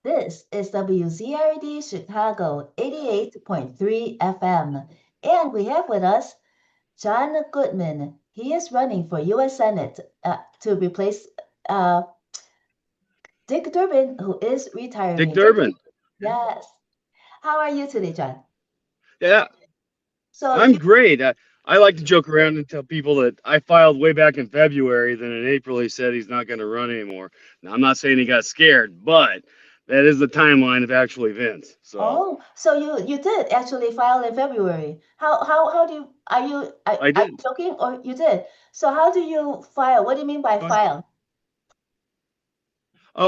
This is WZRD Chicago 88.3 FM. And we have with us John Goodman. He is running for U.S. Senate to replace uh, Dick Durbin, who is Dick retiring. Durbin. Yes. How are you today, John? Yeah, So I'm you, great. I like to joke around and tell people that I filed way back in February. Then in April, he said he's not going to run anymore. Now, I'm not saying he got scared, but that is the timeline of actual events. So so you did actually file in February. How do you I are you did. joking or you did? So how do you file? What do you mean by Oh, file?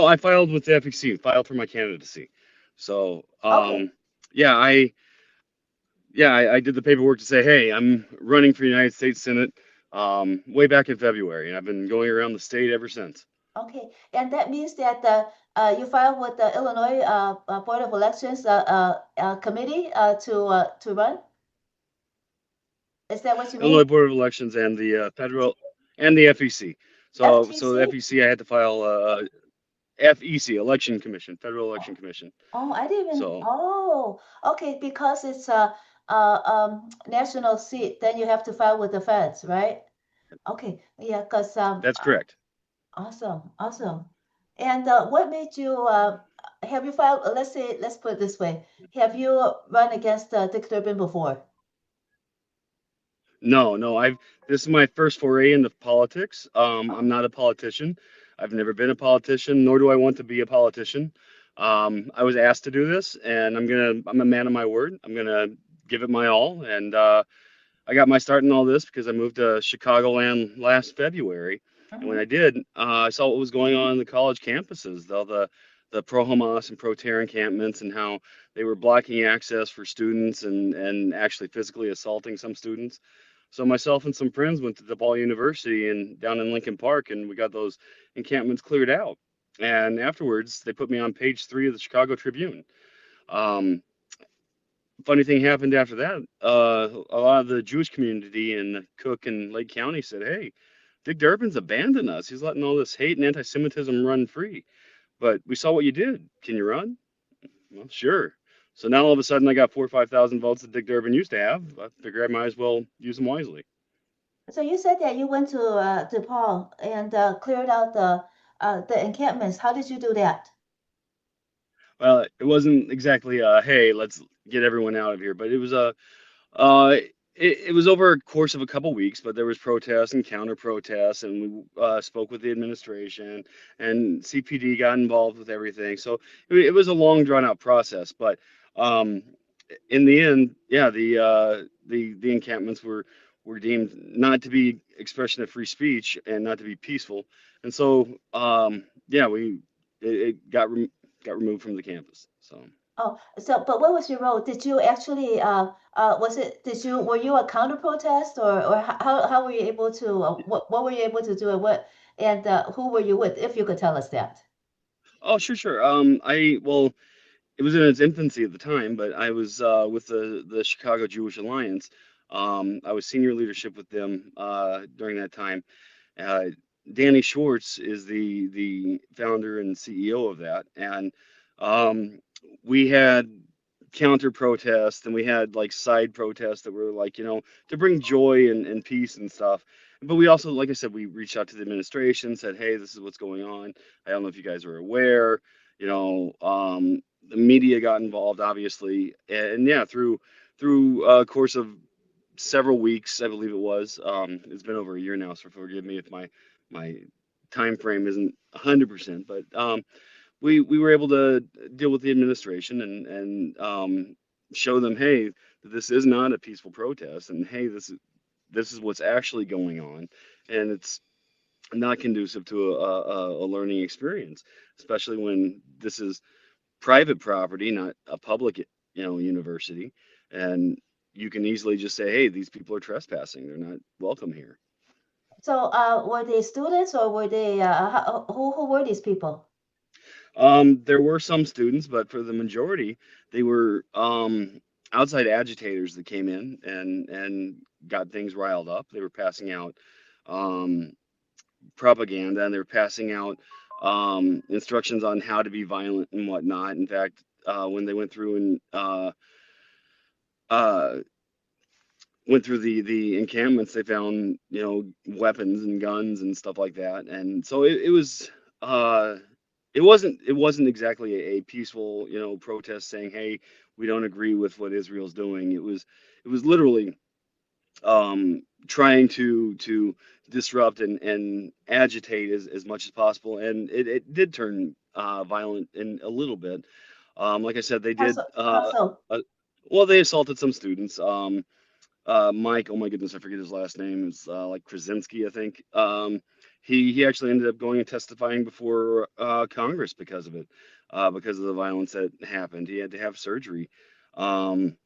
I filed with the FEC, filed for my candidacy. So, Okay. yeah, I did the paperwork to say, hey, I'm running for United States Senate way back in February, and I've been going around the state ever since. Okay, and that means that you filed with the Illinois Board of Elections committee to run? Is that what you mean? Illinois Board of Elections and the federal and the FEC. So the FTC? FEC, I had to file FEC, Election Commission, Federal Election Commission. Oh, I didn't even. So Oh, okay, because it's a national seat, then you have to file with the feds, right? Okay, yeah, because that's correct. awesome, awesome. And what made you have you filed? Let's say, let's put it this way: have you run against Dick Durbin before? No, no, I've this is my first foray into politics. I'm not a politician. I've never been a politician, nor do I want to be a politician. I was asked to do this, and I'm a man of my word. I'm gonna give it my all, and I got my start in all this because I moved to Chicagoland last February, and when Mhm. I did, I saw what was going on in the college campuses, all the pro Hamas and pro terror encampments, and how they were blocking access for students and actually physically assaulting some students. So myself and some friends went to DePaul University and down in Lincoln Park, and we got those encampments cleared out. And afterwards, they put me on page 3 of the Chicago Tribune. Um, Funny thing happened after that. A lot of the Jewish community in Cook and Lake County said, "Hey, Dick Durbin's abandoned us. He's letting all this hate and anti-Semitism run free. But we saw what you did. Can you run?" Well, sure. So now all of a sudden, I got 4 or 5 thousand votes that Dick Durbin used to have. I figure I might as well use them wisely. So you said that you went to DePaul and cleared out the encampments. How did you do that? Well, it wasn't exactly "Hey, let's get everyone out of here," but it was a Uh, it was over a course of a couple weeks, but there was protests and counter protests, and we spoke with the administration, and CPD got involved with everything. So it was a long, drawn out process. But um, in the end, yeah, the encampments were deemed not to be expression of free speech and not to be peaceful, and so yeah, it got removed from the campus. So. Oh, so but what was your role? Did you actually was it did you were you a counter protest or how were you able to what were you able to do and what and who were you with if you could tell us that? Oh, sure, sure. Well, it was in its infancy at the time, but I was with the Chicago Jewish Alliance. I was senior leadership with them during that time. Uh, Danny Schwartz is the founder and CEO of that, and um, we had counter protests and we had like side protests that were like to bring joy and peace and stuff. But we also, like I said, we reached out to the administration, said, hey, this is what's going on. I don't know if you guys are aware. You know, the media got involved, obviously, and yeah, through a course of several weeks, I believe it was. It's been over a year now, so forgive me if my time frame isn't 100%. But we were able to deal with the administration and show them, hey, this is not a peaceful protest, and hey, this is what's actually going on, and it's not conducive to a learning experience, especially when this is private property, not a public, university, and you can easily just say, hey, these people are trespassing. They're not welcome here. So were they students or were they who were these people? There were some students, but for the majority, they were outside agitators that came in and got things riled up. They were passing out um, propaganda, and they were passing out instructions on how to be violent and whatnot. In fact, when they uh, went through the encampments, they found, weapons and guns and stuff like that. And so it was uh, it wasn't exactly a peaceful, protest saying, hey, we don't agree with what Israel's doing. It was literally trying to disrupt and agitate as much as possible, and it did turn violent in a little bit. Like I said, they How did. so? How so? Well, they assaulted some students. Mike, oh my goodness, I forget his last name. It's like Krasinski, I think. He actually ended up going and testifying before Congress because of it, because of the violence that happened. He had to have surgery. Um,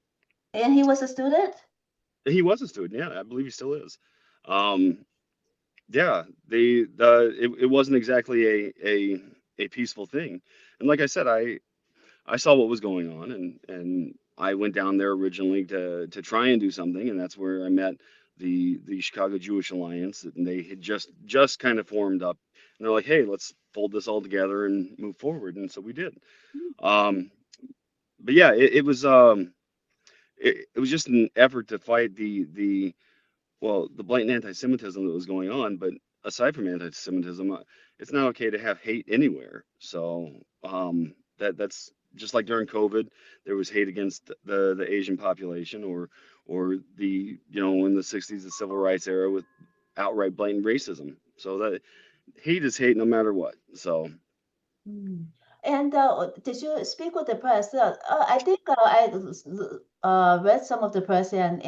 And he was a student? he was a student, yeah, I believe he still is. Um, yeah, it wasn't exactly a peaceful thing. And like I said, I saw what was going on, and I went down there originally to try and do something, and that's where I met the Chicago Jewish Alliance, and they had just kind of formed up, and they're like, hey, let's fold this all together and move forward, and so we did. Um, but yeah, it was just an effort to fight the blatant anti-Semitism that was going on. But aside from anti-Semitism, it's not okay to have hate anywhere. So that's just like during COVID, there was hate against the Asian population, or in the '60s, the civil rights era with outright blatant racism. So that hate is hate no matter what. So Mm. And did you speak with the press? I think read some of the press and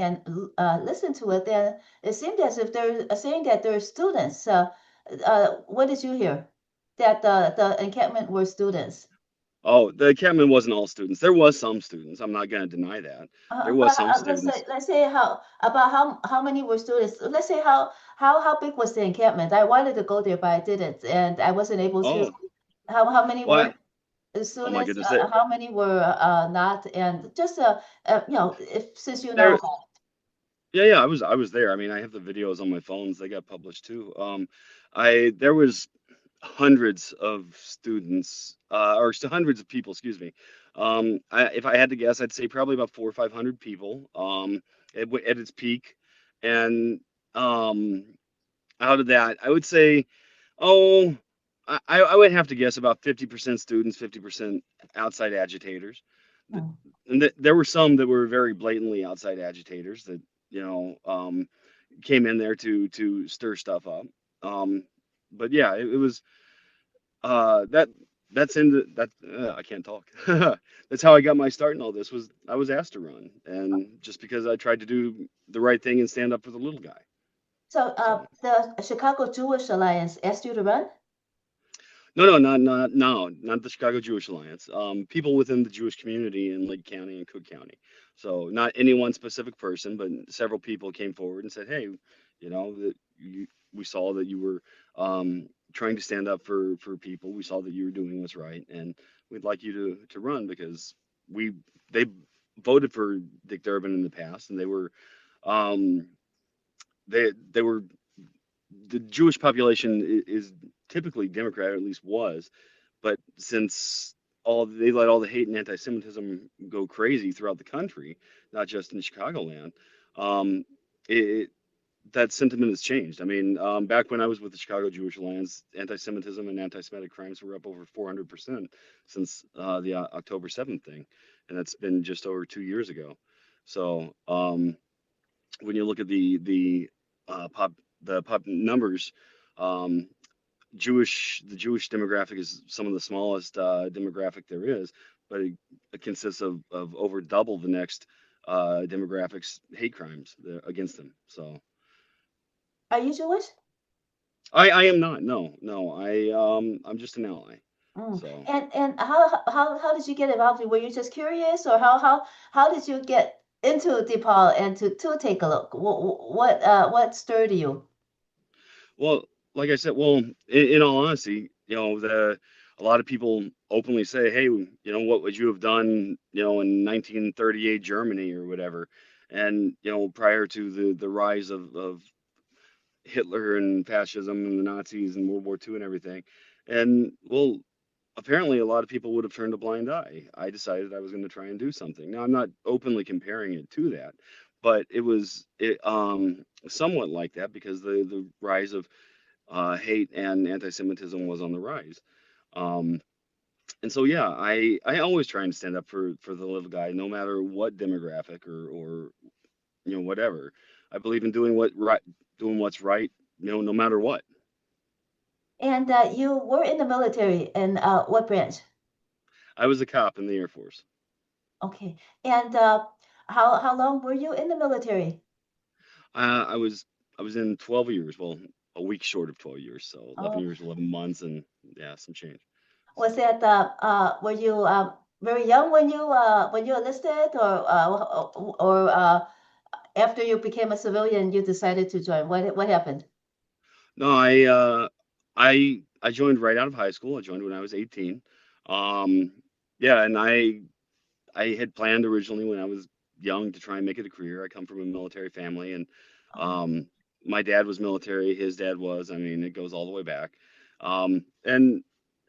listened to it, and it seemed as if they're saying that there are students. What did you hear? That the encampment were students. oh, the encampment wasn't all students. There was some students. I'm not going to deny that. There was But some let's students. say how many were students? Let's say how big was the encampment? I wanted to go there, but I didn't, and I wasn't able to. Oh, How many well, were oh my students? goodness. How many were not? And just if since you know There, about Yeah, yeah, I was there. I mean, I have the videos on my phones. They got published too. I there was hundreds of students, hundreds of people, excuse me. If I had to guess, I'd say probably about 400 or 500 people. At its peak, and um, out of that, I would say, oh, I would have to guess about 50% students, 50% outside agitators. Th- it. And there were some that were very blatantly outside agitators that, you know, um, came in there to stir stuff up. Um, but yeah, it was that that's in that I can't talk. That's how I got my start in all this. Was I was asked to run, and just because I tried to do the right thing and stand up for the little guy. So So. the Chicago Jewish Alliance asked you to run? No, no, not the Chicago Jewish Alliance. People within the Jewish community in Lake County and Cook County. So not any one specific person, but several people came forward and said, "Hey, we saw that you were trying to stand up for people. We saw that you were doing what's right, and we'd like you to run because we they voted for Dick Durbin in the past, and um, they were the Jewish population is typically Democrat, or at least was, but since they let all the hate and anti-Semitism go crazy throughout the country, not just in Chicagoland, um, it, that sentiment has changed. I mean, back when I was with the Chicago Jewish Alliance, anti-Semitism and anti-Semitic crimes were up over 400% since the October 7th thing, and that's been just over 2 years ago. So when you look at uh, pop the pop numbers, um, the Jewish demographic is some of the smallest demographic there is, but it consists of over double the next demographics hate crimes against them. So Are you Jewish? I am not. No, no. I'm just an ally. Mm. So. And how did you get involved? Were you just curious, or how did you get into DePaul and to take a look? What stirred you? Well, like I said, well, in all honesty, a lot of people openly say, "Hey, what would you have done, in 1938 Germany or whatever?" And prior to the rise of Hitler and fascism and the Nazis and World War II and everything. And well, apparently a lot of people would have turned a blind eye. I decided I was going to try and do something. Now I'm not openly comparing it to that, but it somewhat like that because the rise of hate and anti-Semitism was on the rise. Um, and so yeah, I always try and stand up for the little guy, no matter what demographic or whatever. I believe in doing what's right, no matter what. And you were in the military, and what branch? I was a cop in the Air Force. Okay. And how long were you in the military? Uh, I was I was in 12 years, well, a week short of 12 years, so 11 Oh, years, 11 months, and yeah, some change. was So that were you very young when you enlisted, or after you became a civilian, you decided to join? What happened? no, I joined right out of high school. I joined when I was 18. Um, yeah, and I had planned originally when I was young to try and make it a career. I come from a military family, and Oh, um, my dad was military. His dad was. I mean, it goes all the way back. And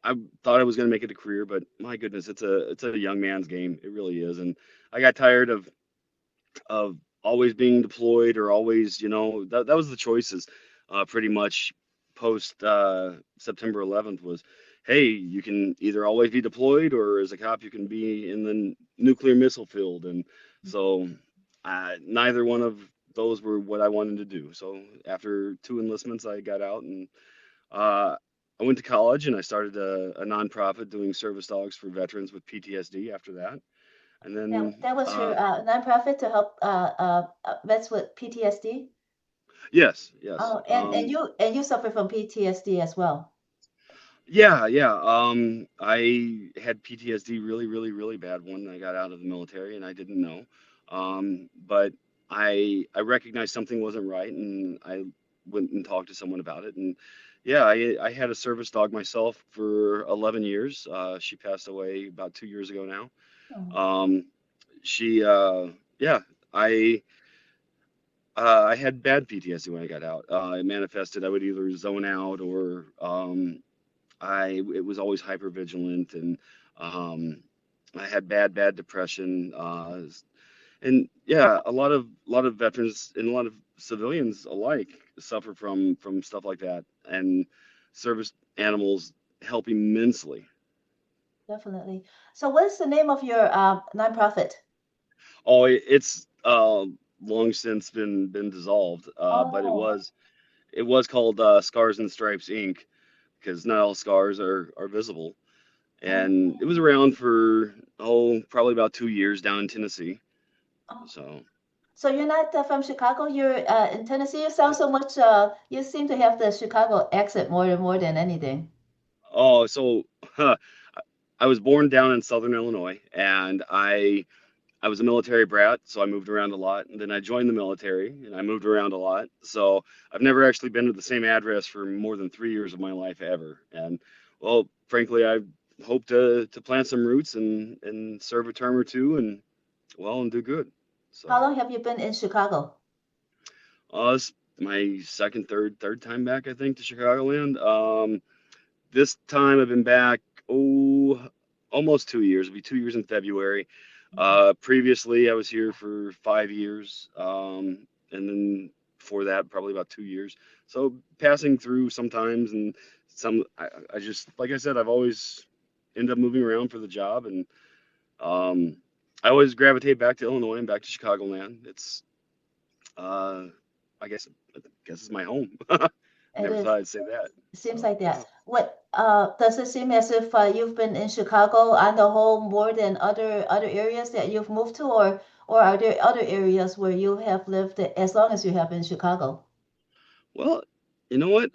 I thought I was going to make it a career, but my goodness, it's a young man's game. It really is. And I got tired of always being deployed or always, that was the choices, pretty much post September 11th was, hey, you can either always be deployed or as a cop you can be in the nuclear missile field, and so neither one of those were what I wanted to do. So after two enlistments, I got out and uh, I went to college and I started a nonprofit doing service dogs for veterans with PTSD after that. And then that was your nonprofit to help vets with PTSD. yes, yes. Oh, and you suffer from PTSD as well. Yeah, yeah. I had PTSD really, really, really bad when I got out of the military, and I didn't know. But I recognized something wasn't right, and I went and talked to someone about it. And yeah, I had a service dog myself for 11 years. She passed away about 2 years ago now. Oh, Um, she, yeah, I. I had bad PTSD when I got out. It manifested. I would either zone out or it was always hyper vigilant, and um, I had bad depression, and yeah, a lot of veterans and a lot of civilians alike suffer from stuff like that, and service animals help immensely. definitely. So what is the name of your nonprofit? Oh, it's long since been dissolved, but it Oh, was it was called Scars and Stripes Inc. because not all scars are visible. oh, And it was around for probably about 2 years down in Tennessee. oh. So So you're not from Chicago, you're in Tennessee. You sound I, so much, you seem to have the Chicago accent more than anything. oh, so huh, I was born down in Southern Illinois, and I was a military brat, so I moved around a lot. And then I joined the military, and I moved around a lot. So I've never actually been to the same address for more than 3 years of my life ever. And well, frankly, I hope to plant some roots and serve a term or two, and do good. How So. long have you been in Chicago? It's my second, third time back, I think, to Chicagoland. This time I've been back, almost 2 years. It'll be 2 years in February. Mm. Previously, I was here for 5 years, and then before that, probably about 2 years. So passing through sometimes, and I just, like I said, I've always end up moving around for the job, and um, I always gravitate back to Illinois and back to Chicagoland. Uh, I guess it's my home. It Never is. thought I'd say that. It seems So like yeah. that. What does it seem as if you've been in Chicago on the whole more than other areas that you've moved to, or are there other areas where you have lived as long as you have in Chicago? Well, you know what?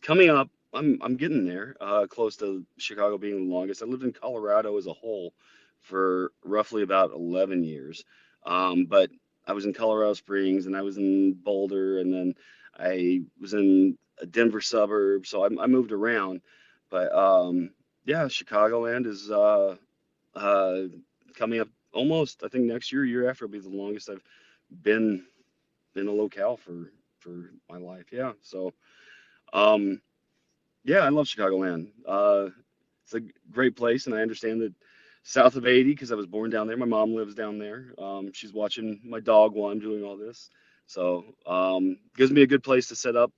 Coming up, I'm getting there. Close to Chicago being the longest. I lived in Colorado as a whole for roughly about 11 years. But I was in Colorado Springs and I was in Boulder and then I was in a Denver suburb. So I moved around. But yeah, Chicagoland is uh, coming up almost, I think next year after will be the longest I've been in a locale for my life. Yeah. So um Yeah, I love Chicagoland. It's a great place, and I understand that south of 80 because I was born down there. My mom lives down there. She's watching my dog while I'm doing all this, so gives me a good place to set up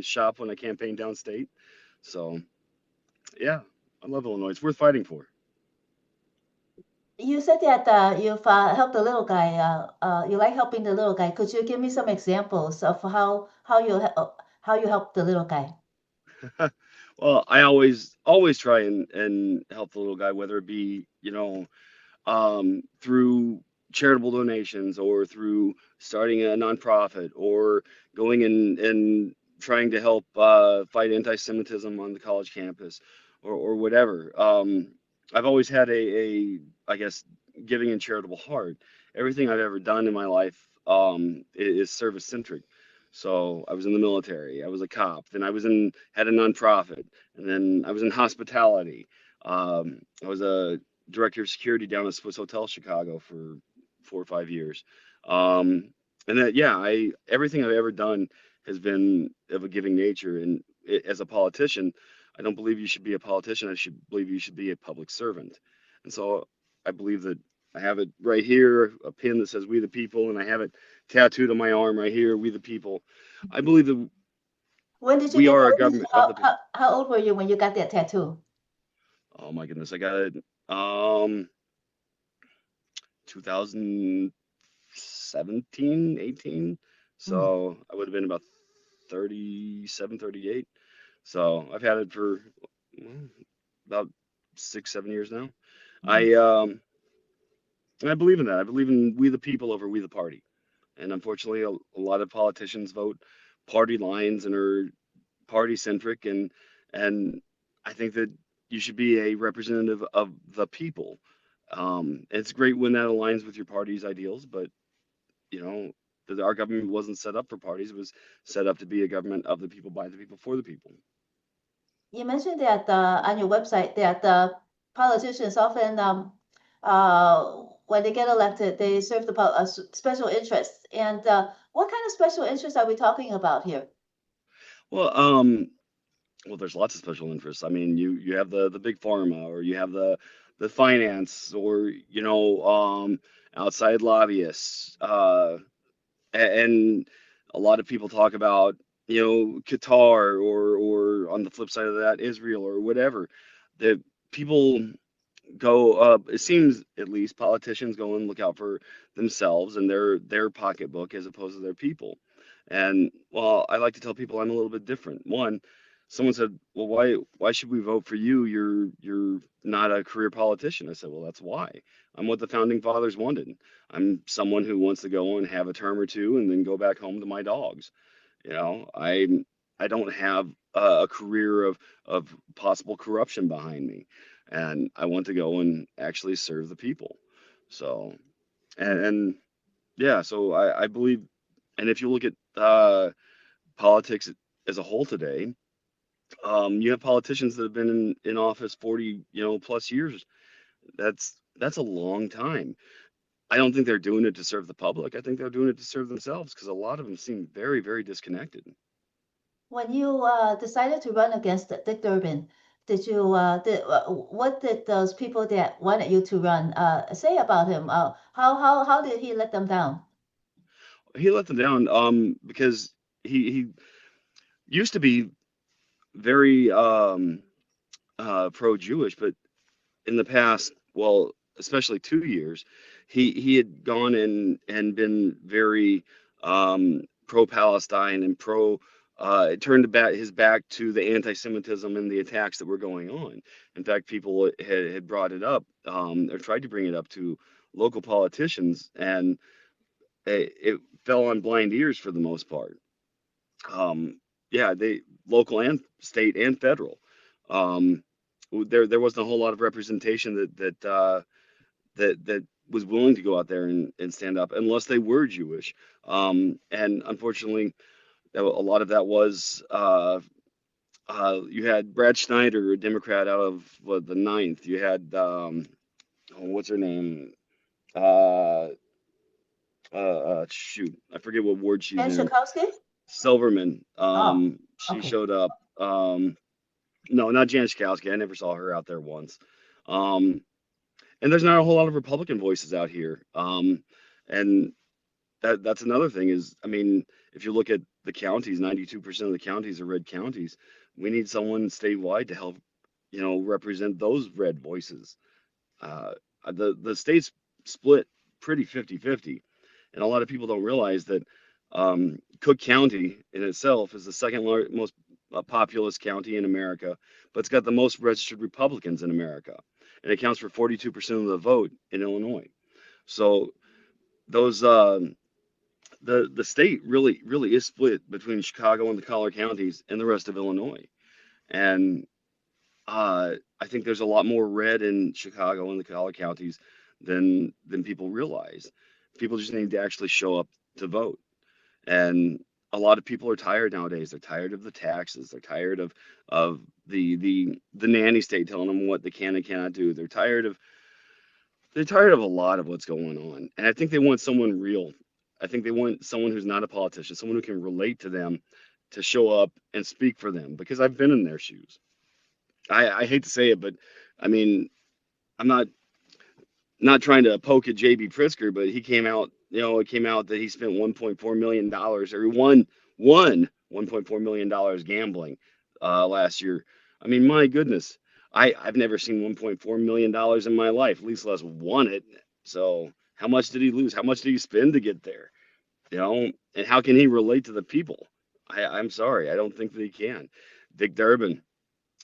shop when I campaign downstate. So yeah, I love Illinois. It's worth fighting for. You said that you've helped the little guy. You like helping the little guy. Could you give me some examples of how you help the little guy? Well, I always try and help the little guy, whether it be, through charitable donations or through starting a nonprofit or going and trying to help fight anti-Semitism on the college campus or whatever. I've always had I guess, giving and charitable heart. Everything I've ever done in my life is service centric. So I was in the military, I was a cop, then had a nonprofit, and then I was in hospitality. I was a director of security down at Swiss Hotel Chicago for 4 or 5 years. Um, and that, yeah, everything I've ever done has been of a giving nature. And as a politician, I don't believe you should be a politician. I should believe you should be a public servant. And so I believe that I have it right here, a pin that says "We the People," and I have it tattooed on my arm right here, "We the People." I believe that When did you we get are a that? government of the people. How old were you when you got that tattoo? Oh my goodness, I got it. 2017, 18. Mm. So I would have been about 37, 38. So I've had it for well, about 6, 7 years now. Mm. I and I believe in that. I believe in we the people over we the party. And unfortunately, a lot of politicians vote party lines and are party centric. And I think that you should be a representative of the people. It's great when that aligns with your party's ideals, but you know, our government wasn't set up for parties. It was set up to be a government of the people, by the people, for the people. You mentioned that on your website that politicians often, when they get elected, they serve the special interests. And what kind of special interests are we talking about here? Well, well, there's lots of special interests. I mean, you have the big pharma, or you have the finance, or outside lobbyists, and a lot of people talk about Qatar, or on the flip side of that, Israel or whatever. The people go it seems, at least politicians go and look out for themselves and their pocketbook as opposed to their people. And well, I like to tell people I'm a little bit different. One, someone said, well, why should we vote for you? You're not a career politician. I said, well, that's why. I'm what the founding fathers wanted. I'm someone who wants to go and have a term or two and then go back home to my dogs. I don't have a career of possible corruption behind me, and I want to go and actually serve the people. So, and yeah, so I believe, and if you look at politics as a whole today, you have politicians that have been in office 40, plus years. That's a long time. I don't think they're doing it to serve the public. I think they're doing it to serve themselves because a lot of them seem very, very disconnected. When you decided to run against Dick Durbin, what did those people that wanted you to run say about him? How did he let them down? He let them down because he used to be very pro-Jewish, but in the past, well, especially 2 years, he had gone and been very pro-Palestine and pro. It turned his back to the anti-Semitism and the attacks that were going on. In fact, people had brought it up, or tried to bring it up to local politicians, and it fell on blind ears for the most part. Yeah, they local and state and federal. Um, there wasn't a whole lot of representation that was willing to go out there and stand up unless they were Jewish. And unfortunately, a lot of that was you had Brad Schneider, a Democrat out of the ninth. You had what's her name? Uh, Shoot, I forget what ward she's And in. Schakowsky? Silverman. Oh, She okay. showed up. No, not Jan Schakowsky. I never saw her out there once. Um, and there's not a whole lot of Republican voices out here. And that's another thing is, I mean, if you look at the counties, 92% of the counties are red counties. We need someone statewide to help, represent those red voices. Uh, the state's split pretty 50-50, and a lot of people don't realize that Cook County in itself is the most populous county in America, but it's got the most registered Republicans in America, and it counts for 42% of the vote in Illinois. So those the state really is split between Chicago and the collar counties and the rest of Illinois, and I think there's a lot more red in Chicago and the collar counties than people realize. People just need to actually show up to vote. And a lot of people are tired nowadays. They're tired of the taxes. They're tired of the nanny state telling them what they can and cannot do. They're tired of a lot of what's going on. And I think they want someone real. I think they want someone who's not a politician, someone who can relate to them, to show up and speak for them, because I've been in their shoes. I hate to say it, but I mean, I'm not trying to poke at JB Pritzker, but he came out, it came out that he spent $1.4 million dollars, or he won $1.4 million dollars gambling last year. I mean, my goodness, I've never seen $1.4 million dollars in my life, at least less won it. So how much did he lose? How much did he spend to get there? And how can he relate to the people? I'm sorry, I don't think that he can. Dick Durbin.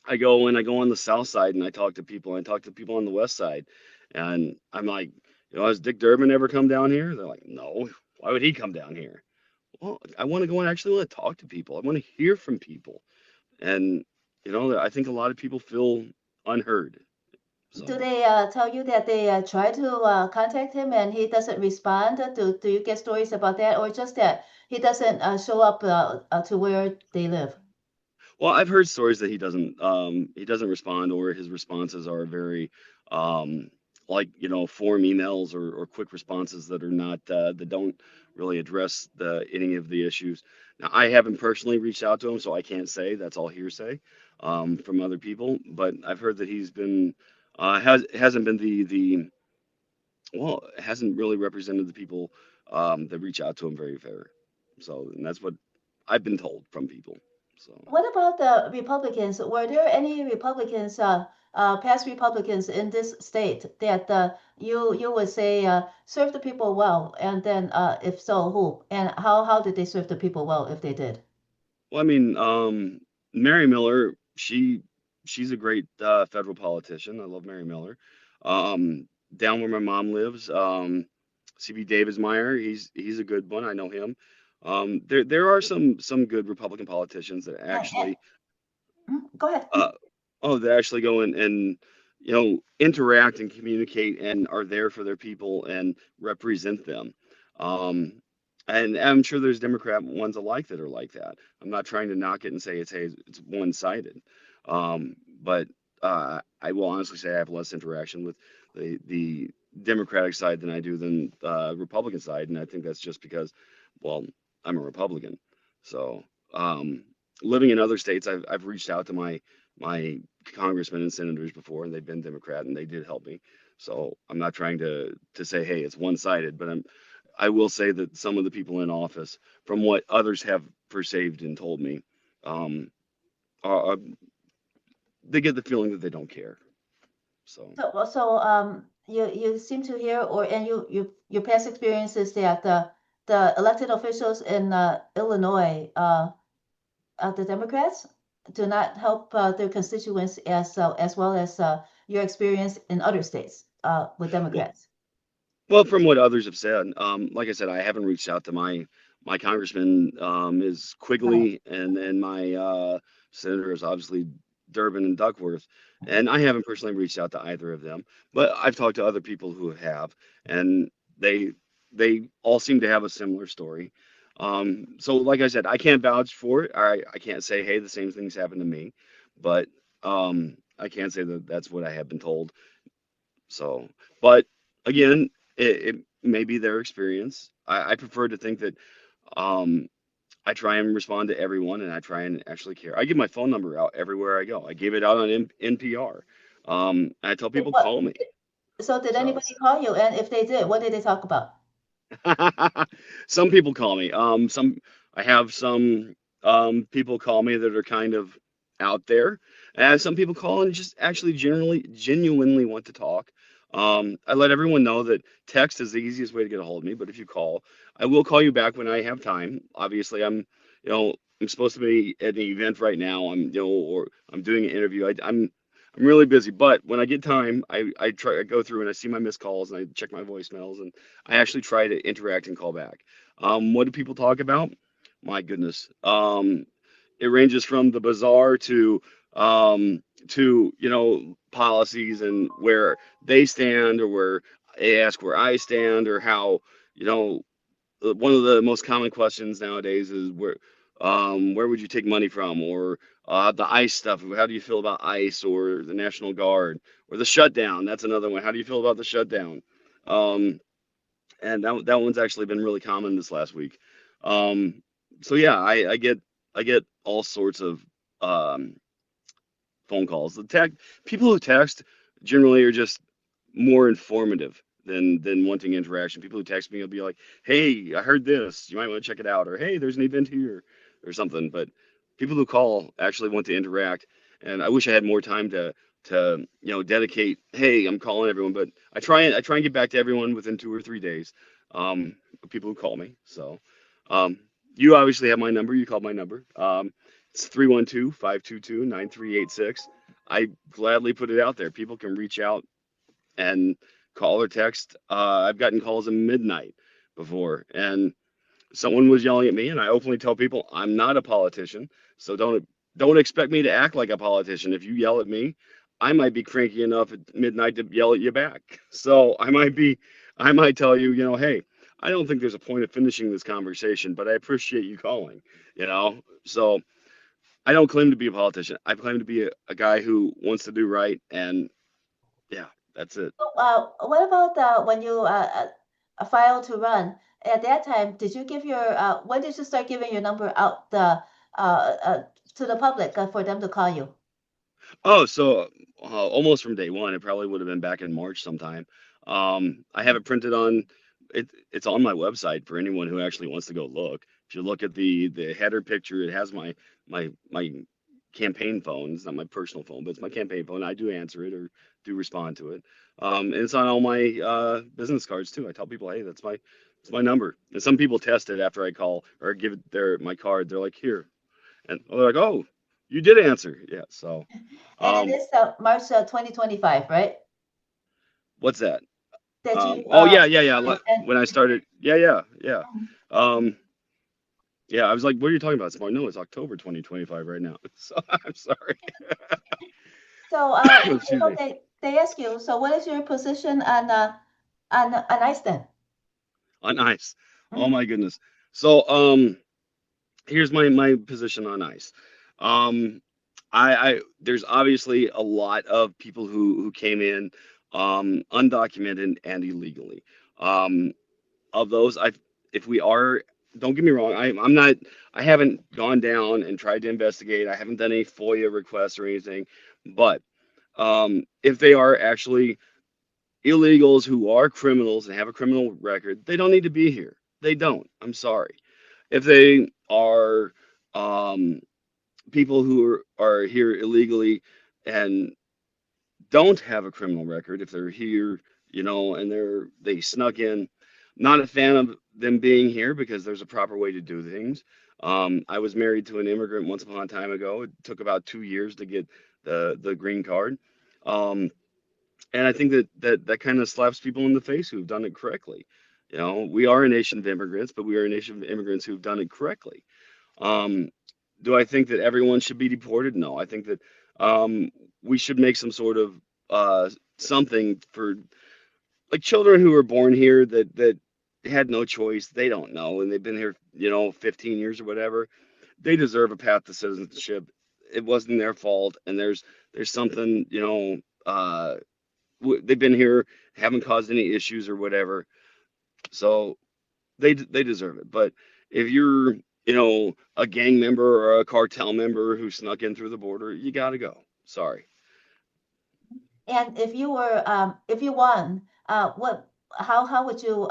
I go on the south side and I talk to people. I talk to people on the west side, and I'm like, has Dick Durbin ever come down here? They're like, no. Why would he come down here? Well, I want to go and actually want to talk to people. I want to hear from people, and I think a lot of people feel unheard. Do So, they tell you that they try to contact him and he doesn't respond? Do you get stories about that, or just that he doesn't show up to where they live? well, I've heard stories that he doesn't respond, or his responses are very um, like form emails, or quick responses that are not that don't really address any of the issues. Now, I haven't personally reached out to him, so I can't say. That's all hearsay from other people. But I've heard that he's been hasn't been the well, hasn't really represented the people that reach out to him very fair. So, and that's what I've been told from people. So. What about the Republicans? Were there any Republicans, past Republicans in this state that you would say serve the people well? And then, if so, who? And how did they serve the people well if they did? Well, I mean, Mary Miller, she's a great federal politician. I love Mary Miller. Down where my mom lives, CB Davismeyer, he's a good one. I know him. There are some good Republican politicians that And, actually go ahead. uh, they actually go and interact and communicate and are there for their people and represent them. Um, and I'm sure there's Democrat ones alike that are like that. I'm not trying to knock it and say it's one-sided. But I will honestly say I have less interaction with the Democratic side than I do than Republican side, and I think that's just because, well, I'm a Republican. So living in other states, I've reached out to my congressmen and senators before, and they've been Democrat, and they did help me. So I'm not trying to say, hey, it's one-sided, but I will say that some of the people in office, from what others have perceived and told me, um, are, they get the feeling that they don't care. So, You seem to hear, or and your past experiences that the elected officials in Illinois, the Democrats, do not help their constituents as well as your experience in other states with well, Democrats. well, from what others have said, like I said, I haven't reached out to my congressman is Right. Quigley, and then my senator is obviously Durbin and Duckworth, and I haven't personally reached out to either of them, but I've talked to other people who have, and they they all seem to have a similar story. So, like I said, I can't vouch for it. I can't say, hey, the same things happened to me, but I can't say that that's what I have been told. So, but again, it may be their experience. I prefer to think that um, I try and respond to everyone, and I try and actually care. I give my phone number out everywhere I go. I gave it out on NPR. I tell people What? call me. So did So anybody call you? And if they did, what did they talk about? some people call me. I have some people call me that are kind of out there, and some people call and just actually generally genuinely want to talk. I let everyone know that text is the easiest way to get a hold of me, but if you call, I will call you back when I have time. Obviously, you know, I'm supposed to be at an event right now. Or I'm doing an interview. I'm really busy, but when I get time, I go through and I see my missed calls and I check my voicemails and I actually try to interact and call back. What do people talk about? My goodness. It ranges from the bizarre to policies and where they stand or where they ask where I stand or how you know one of the most common questions nowadays is where would you take money from or the ICE stuff. How do you feel about ICE or the National Guard or the shutdown? That's another one. How do you feel about the shutdown? Um, and that one's actually been really common this last week. Um, so yeah, I get all sorts of um, phone calls. The tech people who text generally are just more informative than wanting interaction. People who text me will be like, "Hey, I heard this. You might want to check it out," or "Hey, there's an event here," or something. But people who call actually want to interact, and I wish I had more time to dedicate. Hey, I'm calling everyone, but I try and get back to everyone within 2 or 3 days. Um, People who call me. So, um, you obviously have my number. You called my number. It's 312-522-9386. I gladly put it out there. People can reach out and call or text. I've gotten calls at midnight before, and someone was yelling at me, and I openly tell people I'm not a politician, so don't expect me to act like a politician. If you yell at me, I might be cranky enough at midnight to yell at you back. So I might tell you, hey, I don't think there's a point of finishing this conversation, but I appreciate you calling, you know. So I don't claim to be a politician. I claim to be a guy who wants to do right, and yeah, that's it. What about when you filed to run? At that time, did you give your when did you start giving your number out to the public for them to call you? Oh, so almost from day one, it probably would have been back in March sometime. I have it printed on it. It's on my website for anyone who actually wants to go look. If you look at the header picture, it has my campaign phone. It's not my personal phone, but it's my campaign phone. I do answer it or do respond to it. And it's on all my business cards too. I tell people, hey, that's my number. And some people test it after I call or give it my card. They're like, here, and they're like, oh, you did answer. Yeah. So. And it Um, is March 2025, right? what's that? That you Oh yeah, yeah, yeah. and When I started, yeah, yeah, yeah. Um, yeah, I was like, what are you talking about? It's March. No, it's October 2025 right now. So I'm sorry. so Excuse me. they ask you, so what is your position on ICE then? On ice. Oh Mhm. my goodness. So here's my position on ice. Um, I there's obviously a lot of people who came in undocumented and illegally. Um, of those, if we are, don't get me wrong, I'm not, I haven't gone down and tried to investigate. I haven't done any FOIA requests or anything, but if they are actually illegals who are criminals and have a criminal record, they don't need to be here. They don't. I'm sorry. If they are um, people who are here illegally and don't have a criminal record, if they're here, and they snuck in. Not a fan of them being here because there's a proper way to do things. I was married to an immigrant once upon a time ago. It took about 2 years to get the green card. Um, and I think that kind of slaps people in the face who've done it correctly. We are a nation of immigrants, but we are a nation of immigrants who've done it correctly. Um, do I think that everyone should be deported? No, I think that um, we should make some sort of something for like children who were born here that had no choice. They don't know, and they've been here, 15 years or whatever. They deserve a path to citizenship. It wasn't their fault, and there's something, they've been here, haven't caused any issues or whatever. So they deserve it. But if you're a gang member or a cartel member who snuck in through the border, you got to go. Sorry. And if you won, how would you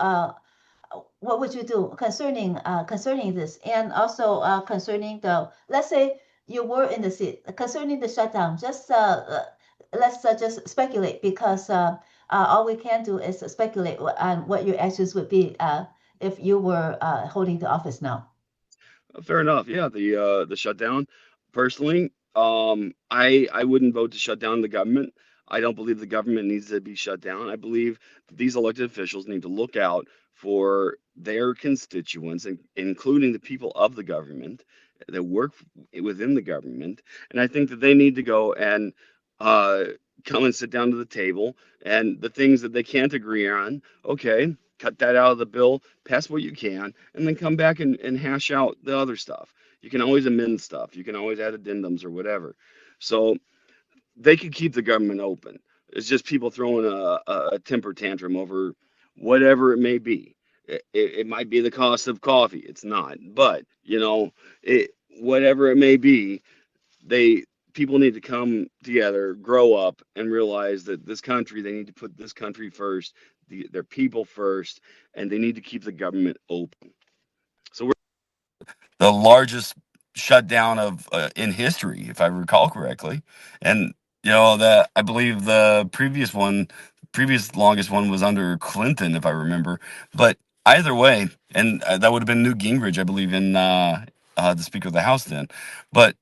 what would you do concerning this, and also concerning the, let's say you were in the seat concerning the shutdown? Just let's just speculate, because all we can do is speculate on what your actions would be if you were holding the office now. Fair enough. Yeah, the shutdown. Personally, I wouldn't vote to shut down the government. I don't believe the government needs to be shut down. I believe that these elected officials need to look out for their constituents, including the people of the government that work within the government. And I think that they need to go and uh, come and sit down to the table, and the things that they can't agree on, okay, cut that out of the bill, pass what you can, and then come back and hash out the other stuff. You can always amend stuff. You can always add addendums or whatever. So they could keep the government open. It's just people throwing a temper tantrum over whatever it may be. It might be the cost of coffee. It's not, but whatever it may be, they people need to come together, grow up, and realize that this country, they need to put this country first, their people first, and they need to keep the government open. So we're the largest shutdown of in history, if I recall correctly. And that I believe the previous longest one was under Clinton, if I remember. But either way, and that would have been Newt Gingrich, I believe, in the Speaker of the House then. But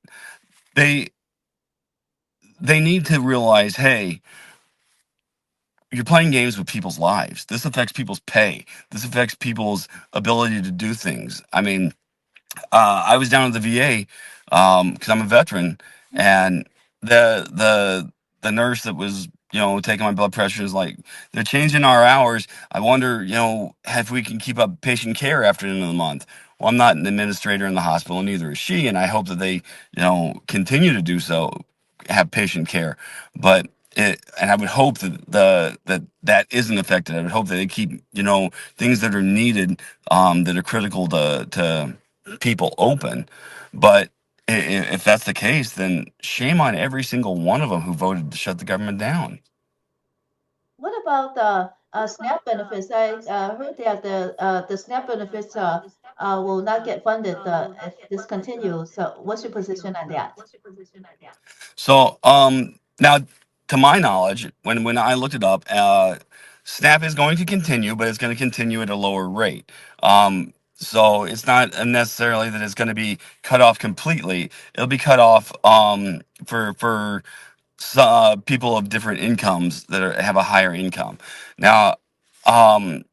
they they need to realize, hey, you're playing games with people's lives. This affects people's pay. This affects people's ability to do things. I mean, I was down at the VA because I'm a veteran, and the nurse that was taking my blood pressure is like, they're changing our hours. I wonder if we can keep up patient care after the end of the month. Well, I'm not an administrator in the hospital, neither is she, and I hope that they continue to do so, have patient care. But and I would hope that that isn't affected. I would hope that they keep things that are needed, that are critical to people open. But if that's the case, then shame on every single one of them who voted to shut the government down. What about the SNAP benefits? I heard that the SNAP benefits will not get funded if this continues. So what's your position on that? So now, to my knowledge, when I looked it up, SNAP is going to continue, but it's going to continue at a lower rate. So it's not necessarily that it's going to be cut off completely. It'll be cut off for people of different incomes that have a higher income. Now, um,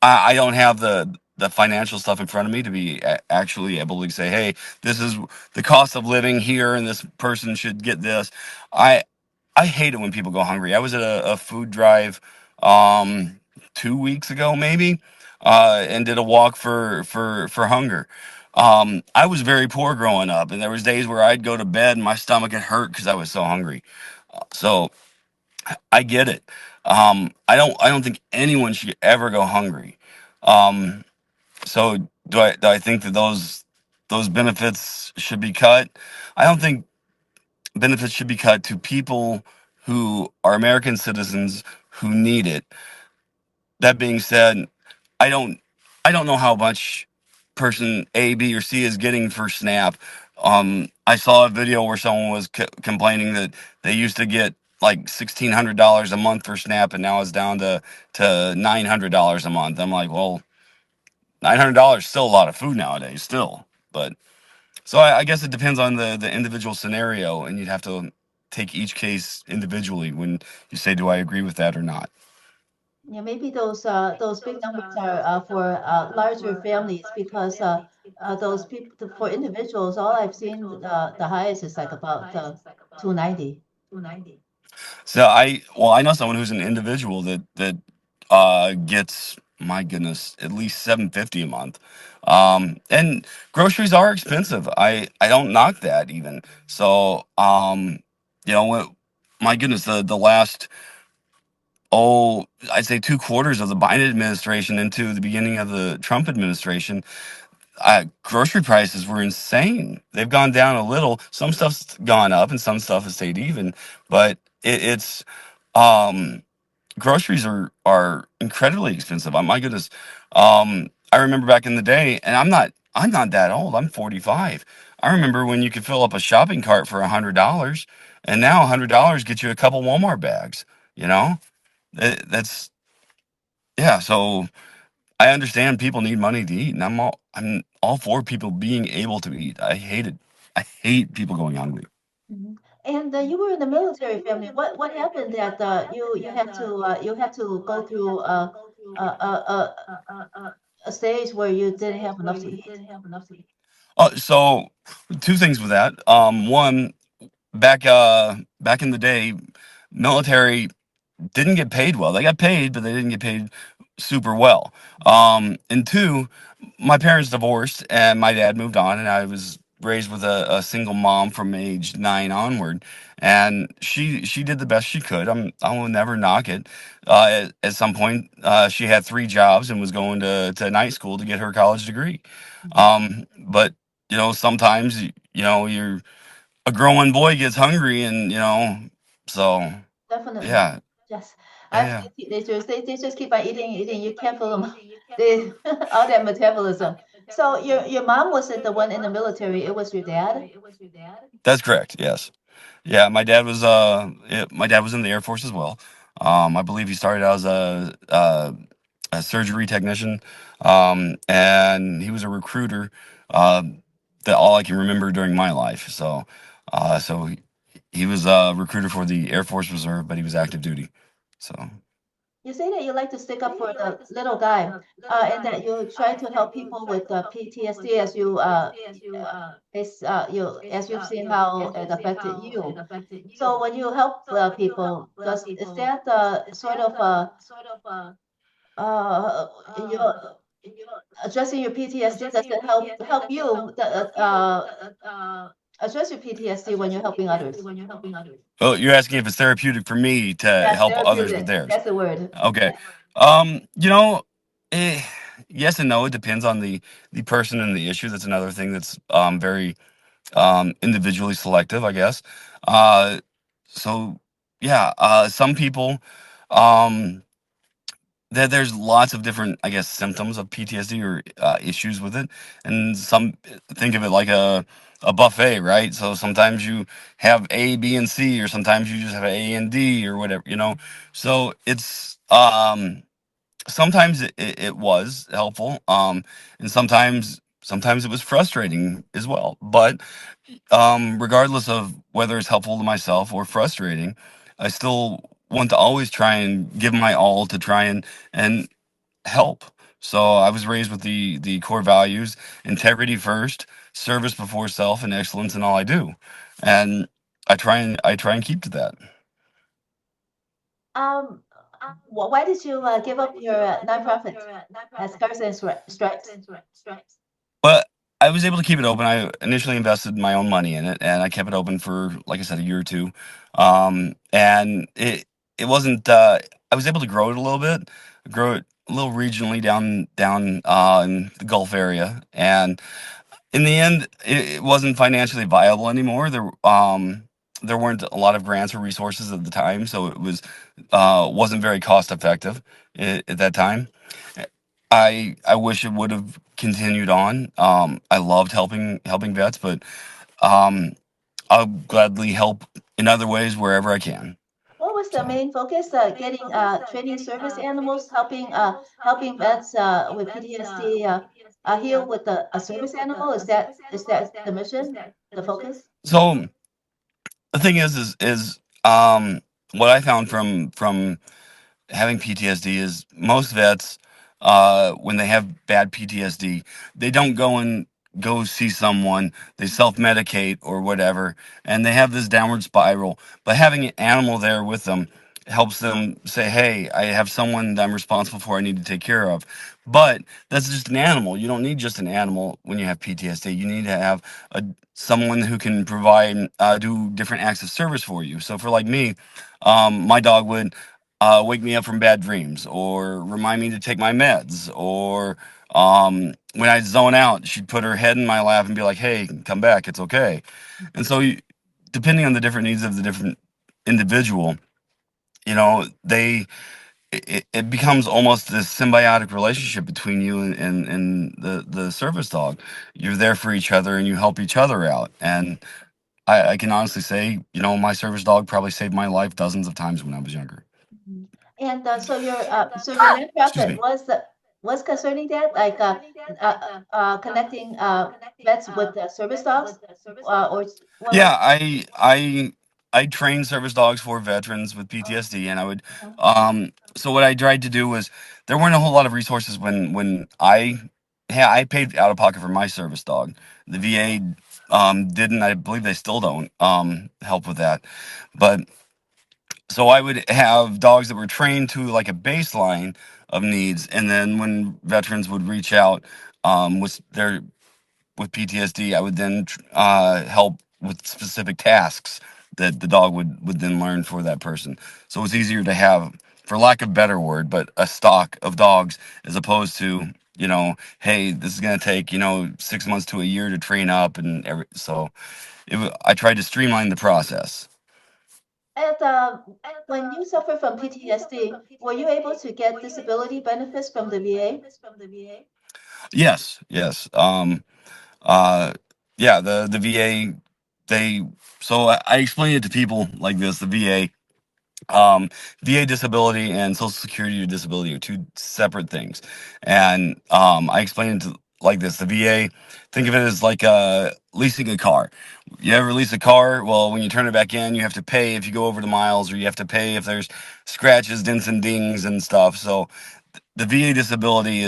I don't have the financial stuff in front of me to be actually able to say, hey, this is the cost of living here, and this person should get this. I I hate it when people go hungry. I was at a food drive um, 2 weeks ago, maybe, and did a walk for hunger. I was very poor growing up, and there was days where I'd go to bed and my stomach would hurt because I was so hungry. So I get it. I don't think anyone should ever go hungry. Um, so do I think that those benefits should be cut? I don't think benefits should be cut to people who are American citizens who need it. That being said, I don't I don't know how much person A, B, or C is getting for SNAP. I saw a video where someone was complaining that they used to get like $1,600 a month for SNAP, and now it's down to $900 a month. I'm like, well, $900 is still a lot of food nowadays, still. But so I guess it depends on the individual scenario, and you'd have to take each case individually when you say, do I agree with that or not? Yeah, maybe those big numbers are for larger families, because those people, for individuals, all I've seen the highest is like about 290. So I know someone who's an individual that gets, my goodness, at least 750 a month. And groceries are expensive. I don't knock that even. So what, my goodness, the last, I'd say 2 quarters of the Biden administration into the beginning of the Trump administration, grocery prices were insane. They've gone down a little. Some stuff's gone up, and some stuff has stayed even. But it's um, groceries are incredibly expensive. Oh, my goodness. I remember back in the day, and I'm not that old. I'm 45. I remember when you could fill up a shopping cart for $100, and now $100 gets you a couple Walmart bags. You know, that's yeah. So I understand people need money to eat, and I'm all for people being able to eat. I hate it. I hate people going hungry. Mhm. And you were in the military family. What happened that you had to go through a, a, a, a stage where you didn't have enough to eat? So two things with that. One, back in the day, military didn't get paid well. They got paid, but they didn't get paid super well. And two, my parents divorced, and my dad moved on, and I was raised with a single mom from age 9 onward, and she did the best she could. I will never knock it. At some point, she had 3 jobs and was going to night school to get her college degree. Mhm. But sometimes you're a growing boy gets hungry, and so Definitely. yeah, Yes. yeah, I've yeah. seen teenagers, they just keep on eating, eating. You can't fill them up. They all that metabolism. So your mom wasn't the one in the military, it was your dad? That's correct. Yes. Yeah, my dad was in the Air Force as well. I believe he started out as a surgery technician, and he was a recruiter. Uh, that all I can remember during my life. So he was a recruiter for the Air Force Reserve, but he was active duty. So. You say that you like to stick up for the little guy, and that you try to help people with PTSD as as you've seen how it affected you. So when you help people, does is that sort of you addressing your PTSD? Does it help you address your PTSD when you're helping others? Oh, you're asking if it's therapeutic for me to Yes, help others with therapeutic. theirs. That's the word. Okay. Yes. Um, you know, eh, yes and no. It depends on the person and the issue. That's another thing that's very individually selective, I guess. Uh, so yeah, some people um there's lots of different, I guess, symptoms of PTSD or issues with it, and some think of it like a buffet, right? So sometimes you have A, B, and C, or sometimes you just have A and D, or whatever, So it's sometimes it was helpful, and sometimes it was frustrating as well. But regardless of whether it's helpful to myself or frustrating, I still want to always try and give my all to try and help. So I was raised with the core values: integrity first, service before self, and excellence in all I do. And I try and keep to that. Um, why did you give up your nonprofit as Scars and Stripes? But I was able to keep it open. I initially invested my own money in it, and I kept it open for, like I said, a year or two. And it wasn't. I was able to grow it a little bit, grow it a little regionally down in the Gulf area, and in the end, it wasn't financially viable anymore. There weren't a lot of grants or resources at the time, so it wasn't very cost effective at that time. I wish it would have continued on. I loved helping vets, but um, I'll gladly help in other ways wherever I can. What was the So, main focus? Getting training service animals, helping vets with PTSD heal with a service animal. Is that the mission, the focus? so the thing is what I found from having PTSD is most vets, when they have bad PTSD, they don't go see someone, they self-medicate or whatever, and they have this downward spiral. But having an animal there with them helps them say, hey, I have someone that I'm responsible for, I need to take care of. But that's just an animal. You don't need just an animal when you have PTSD. You need to have someone who can provide, do different acts of service for you. So for like me, my dog would wake me up from bad dreams, or remind me to take my meds, or When I'd zone out, she'd put her head in my lap and be like, "Hey, come back, it's okay." And so, depending on the different needs of the different individual, it becomes almost this symbiotic relationship between you and the service dog. You're there for each other and you help each other out. And I can honestly say, my service dog probably saved my life dozens of times when I was younger. Mhm. And so your Excuse nonprofit me. was concerning that, like connecting vets with the service dogs, what was? Yeah, I trained service dogs for veterans with PTSD, and I would. Uh, So what I tried to do was there weren't a whole lot of resources when I paid out of pocket for my service dog. The VA didn't. I believe they still don't help with that, but so I would have dogs that were trained to like a baseline of needs, and then when veterans would reach out with PTSD, I would then help with specific tasks that the dog would then learn for that person. So it's easier to have, for lack of a better word, but a stock of dogs as opposed to hey, this is going to take 6 months to a year to train up so I tried to streamline the process. And when you suffer from PTSD, were you able to get disability benefits from the VA? Yes, yes. Uh, yeah, the VA, they, so I explain it to people like this. The VA disability and Social Security disability are two separate things, and I explain it like this: the VA, think of it as like leasing a car. You ever lease a car? Well, when you turn it back in, you have to pay if you go over the miles, or you have to pay if there's scratches, dents, and dings and stuff. So the VA disability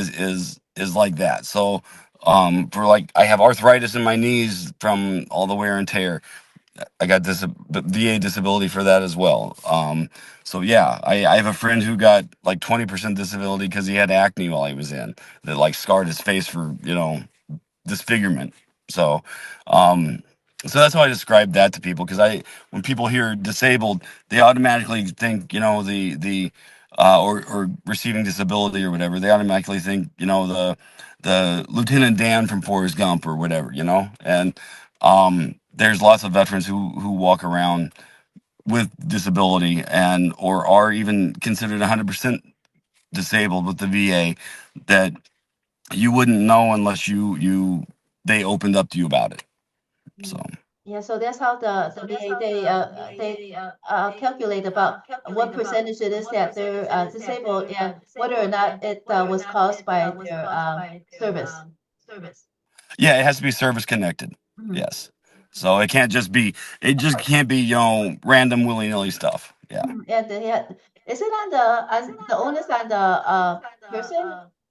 is like that. So for like I have arthritis in my knees from all the wear and tear. I got VA disability for that as well. So yeah, I have a friend who got like 20% disability because he had acne while he was in that like scarred his face for disfigurement. So, um, so that's how I describe that to people because when people hear disabled, they automatically think or receiving disability or whatever. They automatically think the Lieutenant Dan from Forrest Gump or whatever, and there's lots of veterans who walk around with disability and or are even considered 100% disabled with the VA that you wouldn't know unless they opened up to you about it. So Mm. Yeah, so that's how the VA they calculate about what percentage it is that they're disabled and whether or not it was caused by their service. yeah, it has to be service connected. Mhm. Yes. So it just can't be random willy nilly stuff. Yeah. Mhm. And is it on the onus on the person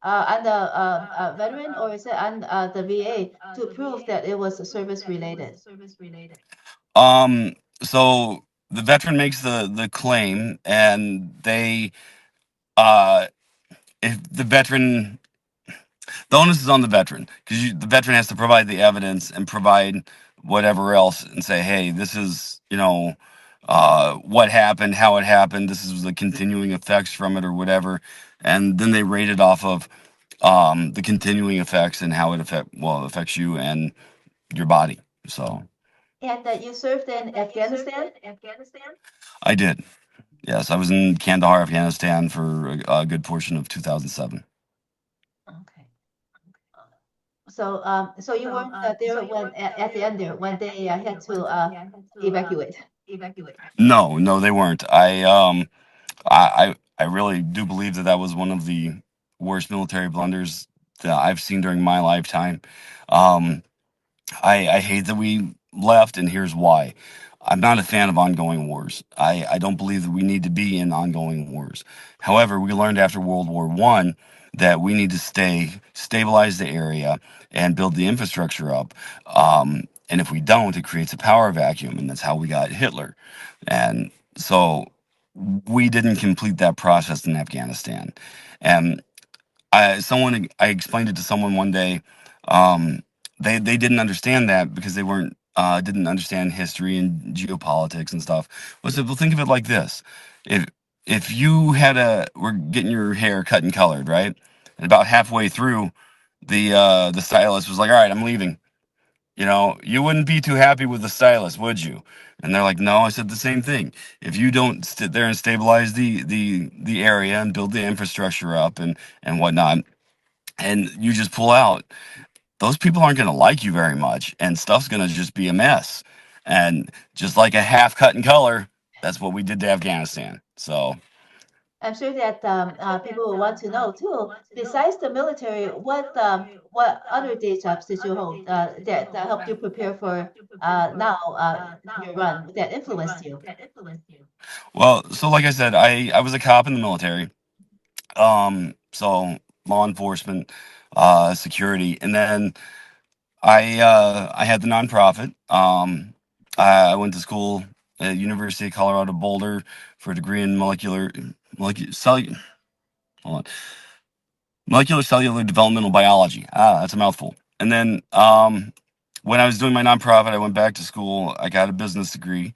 on the veteran, or is it on the VA to prove that it was service related? Um. So the veteran makes the claim, and they uh if the onus is on the veteran because the veteran has to provide the evidence and provide whatever else and say, hey, this is what happened, how it happened, this is the continuing effects from it or whatever, and then they rate it off of the continuing effects and how affects you and your body. So And that you served in Afghanistan? I did. Yes, I was in Kandahar, Afghanistan for a good portion of 2007. Okay. So you weren't there when at the end there when they had to evacuate. No, no, they weren't. I really do believe that that was one of the worst military blunders that I've seen during my lifetime. Um, I hate that we left, and here's why. I'm not a fan of ongoing wars. I don't believe that we need to be in ongoing wars. However, we learned after World War One that we need to stabilize the area and build the infrastructure up. And if we don't, it creates a power vacuum, and that's how we got Hitler. And so we didn't complete that process in Afghanistan. And I explained it to someone one day. Um, they didn't understand that because they weren't didn't understand history and geopolitics and stuff. I said, well, think of it like this: if if you were getting your hair cut and colored, right, and about halfway through, the stylist was like, "All right, I'm leaving. You wouldn't be too happy with the stylist, would you?" And they're like, "No." I said the same thing. If you don't sit there and stabilize the area and build the infrastructure up and whatnot, and you just pull out, those people aren't going to like you very much, and stuff's going to just be a mess. And just like a half cut in color, that's what we did to Afghanistan. So, I'm sure that people will want to know too. Besides the military, what other day jobs did you hold that helped you prepare for now your run that influenced you? well, so like I said, I was a cop in the military. So law enforcement, security, and then I had the nonprofit. I went to school at University of Colorado Boulder for a degree in molecular hold on, molecular cellular developmental biology. That's a mouthful. And then when I was doing my nonprofit, I went back to school. I got a business degree.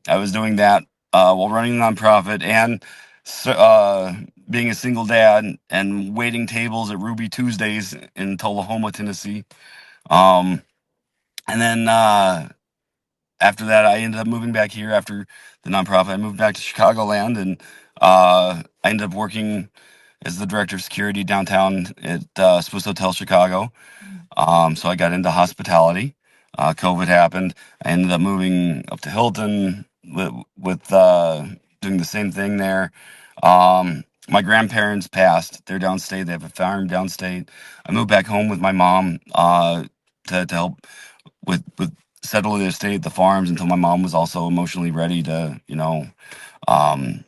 I was doing that while running the nonprofit and so, being a single dad and waiting tables at Ruby Tuesdays in Tullahoma, Tennessee. Um, and then after that, I ended up moving back here after the nonprofit. I moved back to Chicagoland, and I ended up working as the director of security downtown at Swiss Hotel Chicago. So I got into hospitality. COVID happened. I ended up moving up to Hilton with doing the same thing there. My grandparents passed. They're downstate. They have a farm downstate. I moved back home with my mom to help with settling the estate, the farms, until my mom was also emotionally ready to. Um,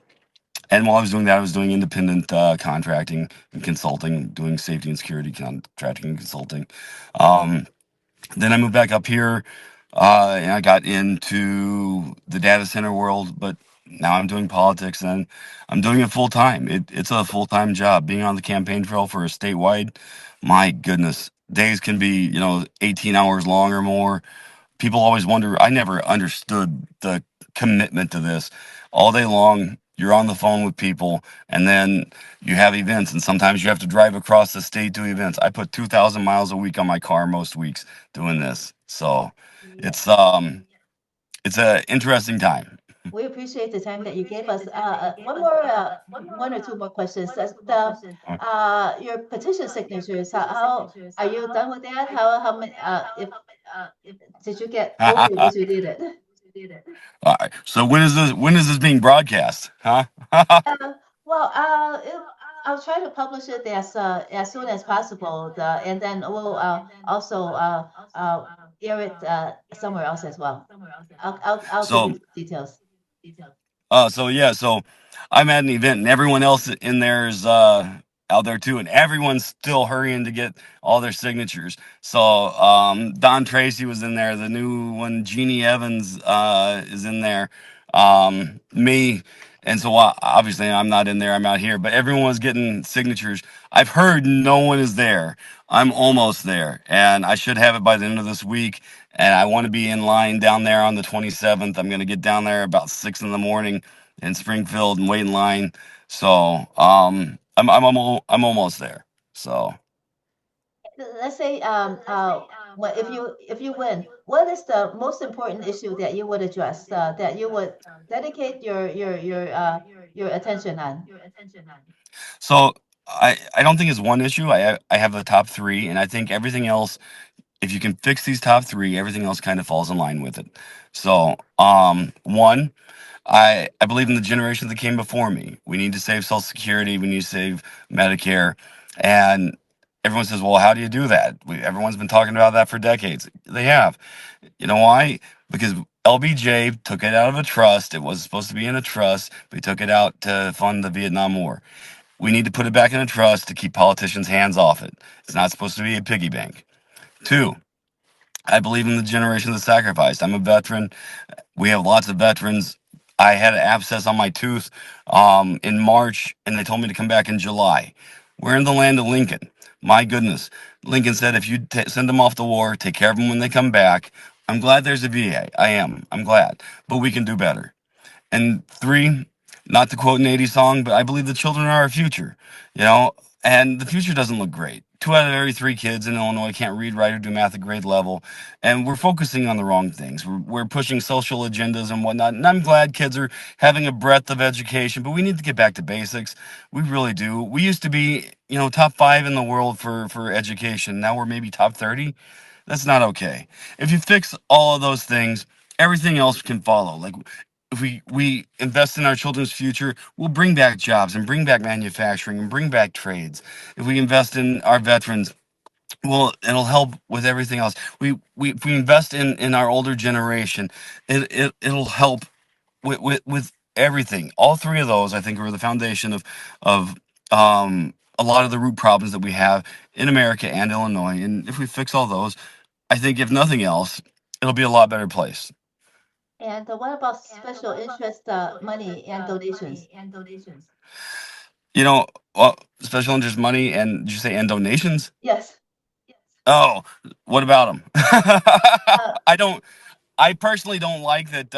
and while I was doing that, I was doing independent contracting and consulting, doing safety and security contracting and consulting. Um, then I moved back up here, and I got into the data center world, but now I'm doing politics and I'm doing it full time. It's a full time job. Being on the campaign trail for a statewide, my goodness, days can be, 18 hours long or more. People always wonder. I never understood the commitment to this. All day long, you're on the phone with people, and then you have events, and sometimes you have to drive across the state to events. I put 2,000 miles a week on my car most weeks doing this, so Yeah. it's um it's a interesting time. We appreciate the time that you gave us. One or two more questions. Your petition signatures. How are you done with that? How many? If did you get full All once you did it? right. So when is this being broadcast? Huh? Uh, well, I'll try to publish it as soon as possible. And then we'll also air it somewhere else as well. I'll give So you details. so I'm at an event and everyone else in there is out there too, and everyone's still hurrying to get all their signatures. So Don Tracy was in there, the new one, Jeannie Evans is in there, me, and so obviously I'm not in there. I'm out here, but everyone was getting signatures. I've heard no one is there. I'm almost there, and I should have it by the end of this week. And I want to be in line down there on the 27th. I'm going to get down there about 6 in the morning in Springfield and wait in line. So I'm almost there. So Let's say if you win, what is the most important issue that you would address that you would dedicate your attention on? so I don't think it's one issue. I have the top three, and I think everything else. If you can fix these top three, everything else kind of falls in line with it. So one. I believe in the generation that came before me. We need to save Social Security. We need to save Medicare. And everyone says, well, how do you do that? Everyone's been talking about that for decades. They have. You know why? Because LBJ took it out of a trust. It was supposed to be in a trust, but he took it out to fund the Vietnam War. We need to put it back in a trust to keep politicians' hands off it. It's not supposed to be a piggy bank. Two, I believe in the generation that sacrificed. I'm a veteran. We have lots of veterans. I had an abscess on my tooth in March, and they told me to come back in July. We're in the land of Lincoln. My goodness. Lincoln said, if you send them off to war, take care of them when they come back. I'm glad there's a VA. I am. I'm glad. But we can do better. And three, not to quote an 80s song, but I believe the children are our future, you know, and the future doesn't look great. two out of every three kids in Illinois can't read, write, or do math at grade level, and we're focusing on the wrong things. We're pushing social agendas and whatnot. And I'm glad kids are having a breadth of education, but we need to get back to basics. We really do. We used to be, top five in the world for education. Now we're maybe top 30. That's not okay. If you fix all of those things, everything else can follow. Like if we invest in our children's future, we'll bring back jobs and bring back manufacturing and bring back trades. If we invest in our veterans, well, it'll help with everything else. We if we invest in our older generation, it'll help with everything. All three of those, I think, are the foundation of a lot of the root problems that we have in America and Illinois. And if we fix all those, I think if nothing else, it'll be a lot better place. And what about special interest money and donations? You know, special interest money and did you say and donations? Yes. Oh, what about them? Uh, I don't. I personally don't like that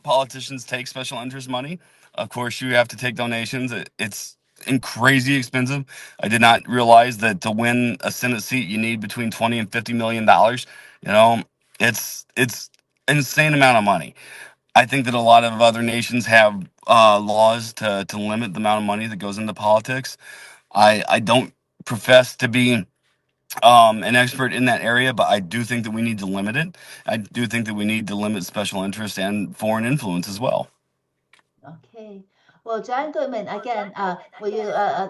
politicians take special interest money. Of course, you have to take donations. It's crazy expensive. I did not realize that to win a Senate seat, you need between 20 and $50 million. You know, it's an insane amount of money. I think that a lot of other nations have laws to limit the amount of money that goes into politics. I don't profess to be an expert in that area, but I do think that we need to limit it. I do think that we need to limit special interest and foreign influence as well. okay. Well, John Goodman, again, will you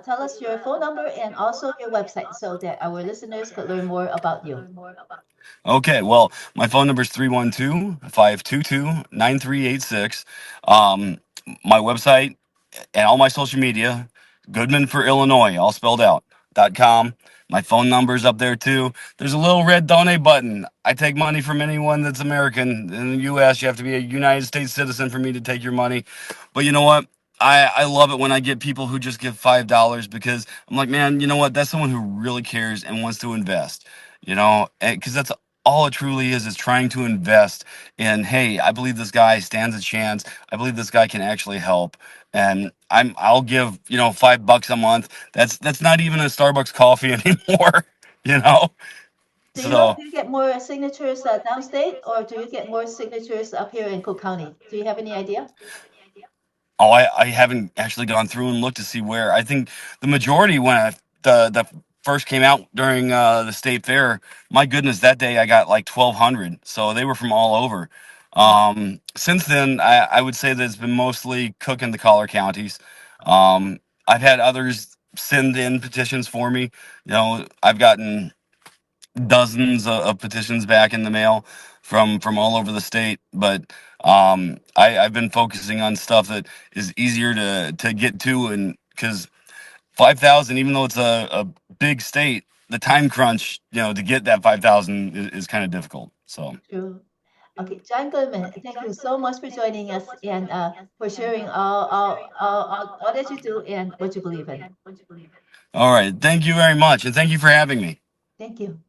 tell us your phone number and also your website so that our listeners could learn more about you? Okay, well, my phone number is 312-522-9386. Um, my website and all my social media, Goodman for Illinois, all spelled out, .com. My phone number's up there too. There's a little red donate button. I take money from anyone that's American. In the US, you have to be a United States citizen for me to take your money. But you know what? I love it when I get people who just give $5 because I'm like, man, you know what? That's someone who really cares and wants to invest, because that's all it truly is trying to invest in, hey, I believe this guy stands a chance. I believe this guy can actually help. And I'll give, $5 a month. That's not even a Starbucks coffee anymore, you know? Do you know if So you get more signatures downstate or do you get more signatures up here in Cook County? Do you have any idea? oh, I haven't actually gone through and looked to see where. I think the majority when the first came out during the state fair, my goodness, that day I got like 1,200. So they were from all over. Since then, I would say that it's been mostly Cook and the collar counties. I've had others send in petitions for me. I've gotten dozens of petitions back in the mail from all over the state, but I've been focusing on stuff that is easier to get to, and because 5,000, even though it's a big state, the time crunch, to get that 5,000 is kind of difficult. So, True. Okay, John Goodman, thank you so much for joining us and for sharing all that you do and what you believe in. all right, thank you very much, and thank you for having me. Thank you.